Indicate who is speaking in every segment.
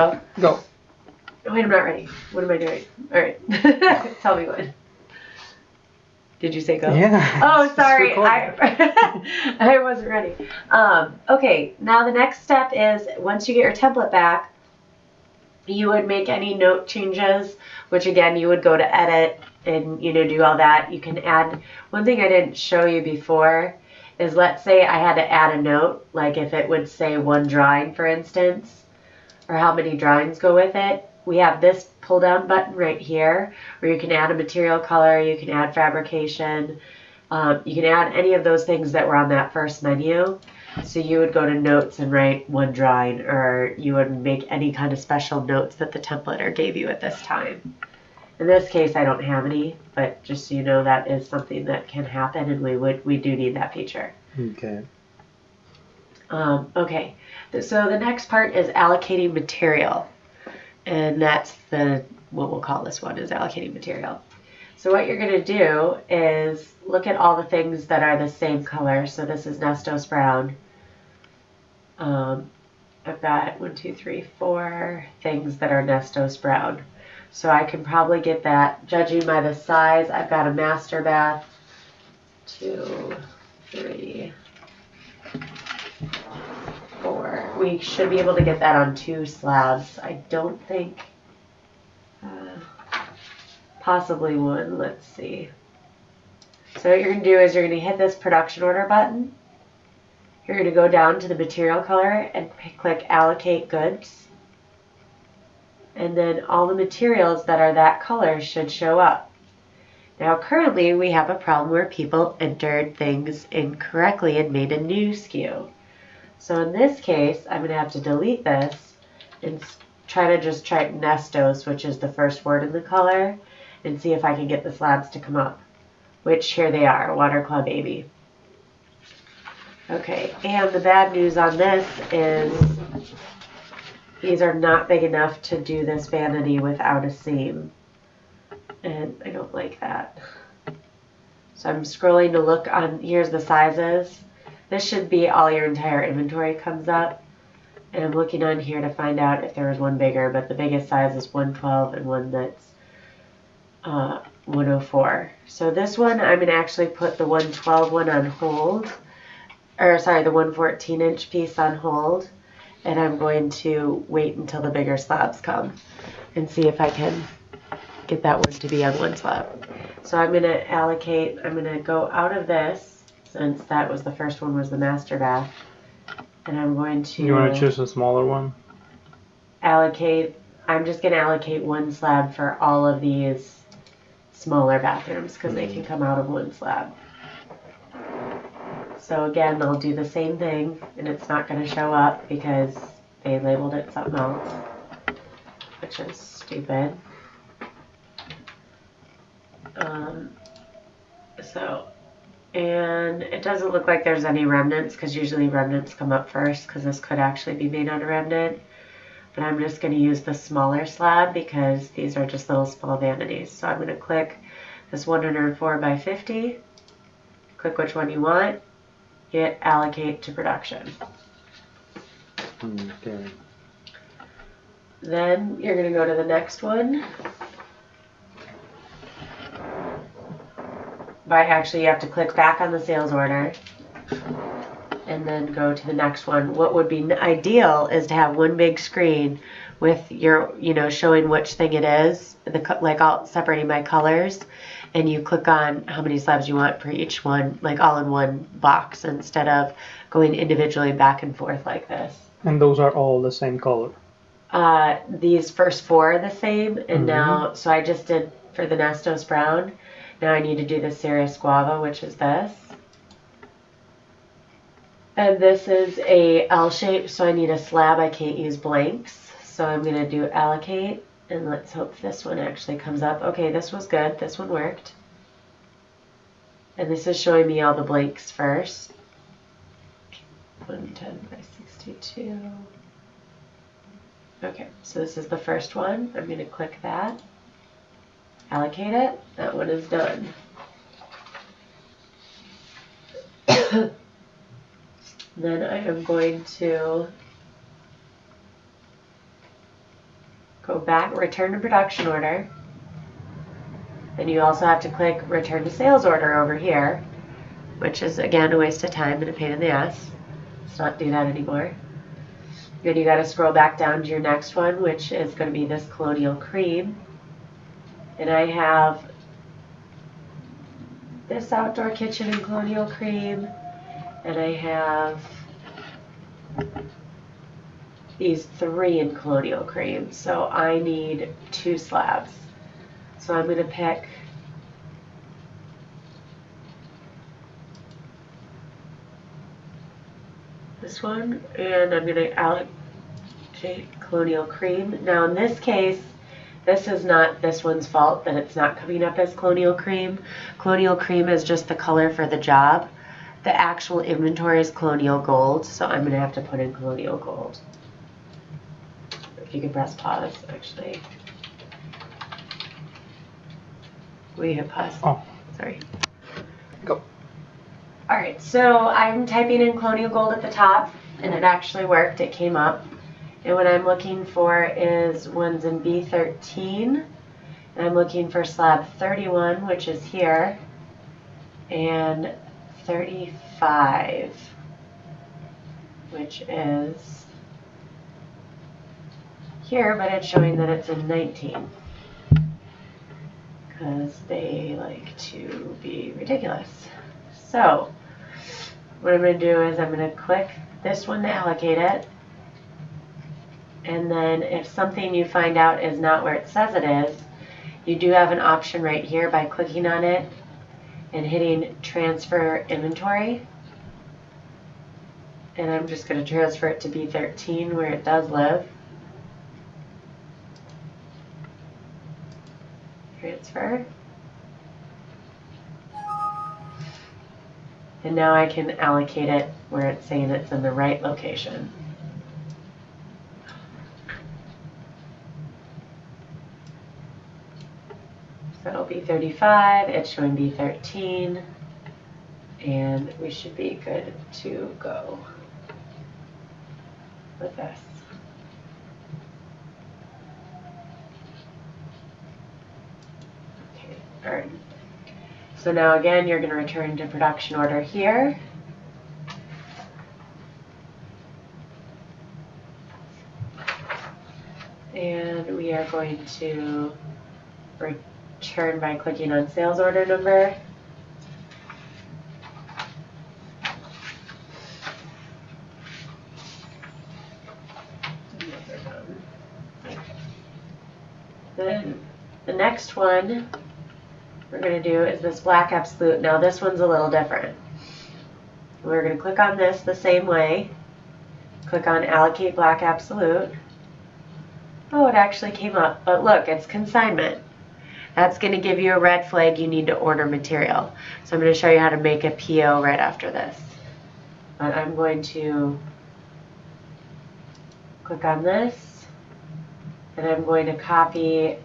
Speaker 1: Go.
Speaker 2: Go.
Speaker 1: Wait, I'm not ready. What am I doing? All right. Tell me when. Did you say go?
Speaker 2: Yeah.
Speaker 1: Oh, sorry. I wasn't ready. Okay, now the next step is once you get your template back, you would make any note changes, which again, you would go to edit and, do all that. You can add, one thing I didn't show you before is, let's say I had to add a note, like if it would say one drawing, for instance, or how many drawings go with it. We have this pull down button right here where you can add a material color, you can add fabrication, you can add any of those things that were on that first menu. So you would go to notes and write one drawing, or you would make any kind of special notes that the templater gave you at this time. In this case, I don't have any, but just so you know, that is something that can happen, and we do need that feature.
Speaker 2: Okay.
Speaker 1: Okay, so the next part is allocating material, and that's what we'll call this one is allocating material. So what you're going to do is look at all the things that are the same color. So this is Nestos Brown. I've got 1, 2, 3, 4 things that are Nestos Brown. So I can probably get that, judging by the size. I've got a master bath, 2, 3, 4. We should be able to get that on 2 slabs. I don't think, possibly 1. Let's see. So what you're going to do is you're going to hit this production order button. You're going to go down to the material color and click allocate goods. And then all the materials that are that color should show up. Now currently we have a problem where people entered things incorrectly and made a new SKU. So in this case, I'm going to have to delete this and try to just type Nestos, which is the first word in the color, and see if I can get the slabs to come up. Which here they are, Water Club AB. Okay, and the bad news on this is these are not big enough to do this vanity without a seam. And I don't like that. So I'm scrolling to look on, here's the sizes. This should be all your entire inventory comes up. And I'm looking on here to find out if there was one bigger, but the biggest size is 112 and one that's 104. So this one, I'm going to actually put the 112 one on hold. Or sorry, the 114 inch piece on hold. And I'm going to wait until the bigger slabs come and see if I can get that one to be on one slab. So I'm going to allocate, I'm going to go out of this, since that was the first one was the master bath. And I'm going to...
Speaker 2: You want to choose a smaller one?
Speaker 1: Allocate, I'm just going to allocate one slab for all of these smaller bathrooms because they can come out of one slab. So again, I'll do the same thing, and it's not going to show up because they labeled it something else, which is stupid. And it doesn't look like there's any remnants because usually remnants come up first because this could actually be made out of remnant. But I'm just going to use the smaller slab because these are just little small vanities. So I'm going to click this 104 by 50, click which one you want, hit allocate to production.
Speaker 2: Okay.
Speaker 1: Then you're going to go to the next one. You have to click back on the sales order and then go to the next one. What would be ideal is to have one big screen with your, showing which thing it is, like all separating by colors, and you click on how many slabs you want for each one, like all in one box instead of going individually back and forth like this.
Speaker 2: And those are all the same color?
Speaker 1: These first 4 are the same, and now, so I just did for the Nestos Brown. Now I need to do the Ceres Guava, which is this. And this is a L shape, so I need a slab. I can't use blanks. So I'm going to do allocate, and let's hope this one actually comes up. Okay, this was good. This one worked. And this is showing me all the blanks first. 110 by 62. Okay, so this is the first one. I'm going to click that. Allocate it. That one is done. Then I am going to go back, return to production order. And you also have to click return to sales order over here, which is again a waste of time and a pain in the ass. Let's not do that anymore. Then you got to scroll back down to your next one, which is going to be this Colonial Cream. And I have this Outdoor Kitchen in Colonial Cream, and I have these 3 in Colonial Cream. So I need 2 slabs. So I'm going to pick this one, and I'm going to allocate Colonial Cream. Now in this case, this is not this one's fault that it's not coming up as Colonial Cream. Colonial Cream is just the color for the job. The actual inventory is Colonial Gold, so I'm going to have to put in Colonial Gold. If you can press pause, actually. We hit pause.
Speaker 2: Oh.
Speaker 1: Sorry.
Speaker 2: Go.
Speaker 1: Alright, so I'm typing in Colonial Gold at the top, and it actually worked. It came up. And what I'm looking for is ones in B13. And I'm looking for slab 31, which is here, and 35, which is here, but it's showing that it's in 19. Because they like to be ridiculous. So what I'm going to do is I'm going to click this one to allocate it, and then if something you find out is not where it says it is, you do have an option right here by clicking on it and hitting transfer inventory, and I'm just going to transfer it to B13 where it does live. Transfer. And now I can allocate it where it's saying it's in the right location. So B35, it's showing B13, and we should be good to go with this. Okay, all right. So now again, you're going to return to production order here. And we are going to return by clicking on sales order number. Then the next one we're going to do is this Black Absolute. Now this one's a little different. We're going to click on this the same way. Click on Allocate Black Absolute. Oh, it actually came up, but look, it's consignment. That's going to give you a red flag you need to order material. So I'm going to show you how to make a PO right after this. But I'm going to click on this, and I'm going to copy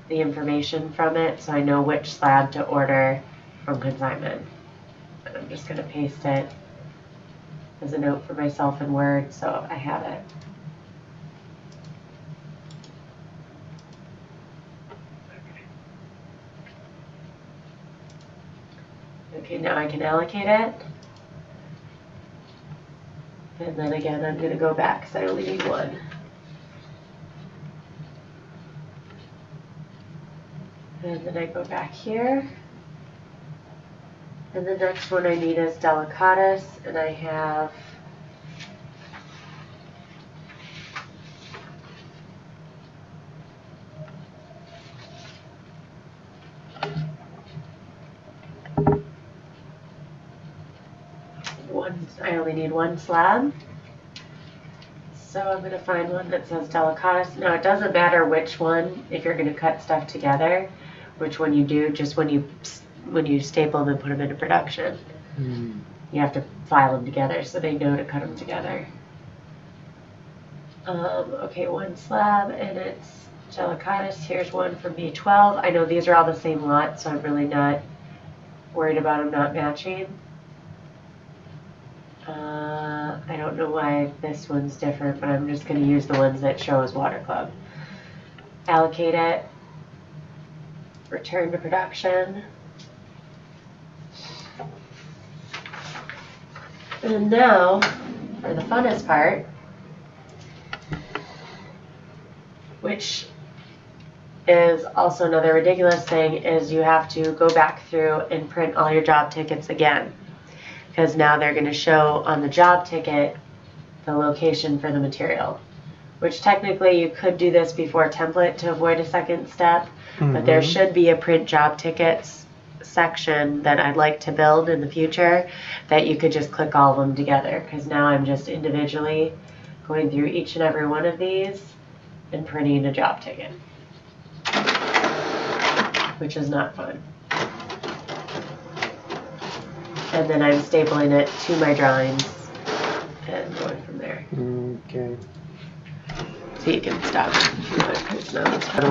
Speaker 1: the information from it so I know which slab to order from consignment. And I'm just going to paste it as a note for myself in Word so I have it. Okay, now I can allocate it. And then again, I'm going to go back because I only need one. And then I go back here. And the next one I need is Delicatus, and I have I only need one slab. So I'm going to find one that says Delicatus. Now it doesn't matter which one, if you're going to cut stuff together, which one you do, just when you staple them and put them into production. You have to file them together so they know to cut them together. Okay, one slab, and it's Delicatus. Here's one from B12. I know these are all the same lot, so I'm really not worried about them not matching. I don't know why this one's different, but I'm just going to use the ones that show as Water Club. allocate it, return to production. And now, for the funnest part, which is also another ridiculous thing, is you have to go back through and print all your job tickets again. Because now they're going to show on the job ticket the location for the material. Which technically you could do this before template to avoid a second step, but there should be a print job tickets section that I'd like to build in the future that you could just click all of them together, because now I'm just individually going through each and every one of these and printing a job ticket, which is not fun. And then I'm stapling it to my drawings and going from there.
Speaker 2: Okay.
Speaker 1: So you can stop if you want, because now it's kind of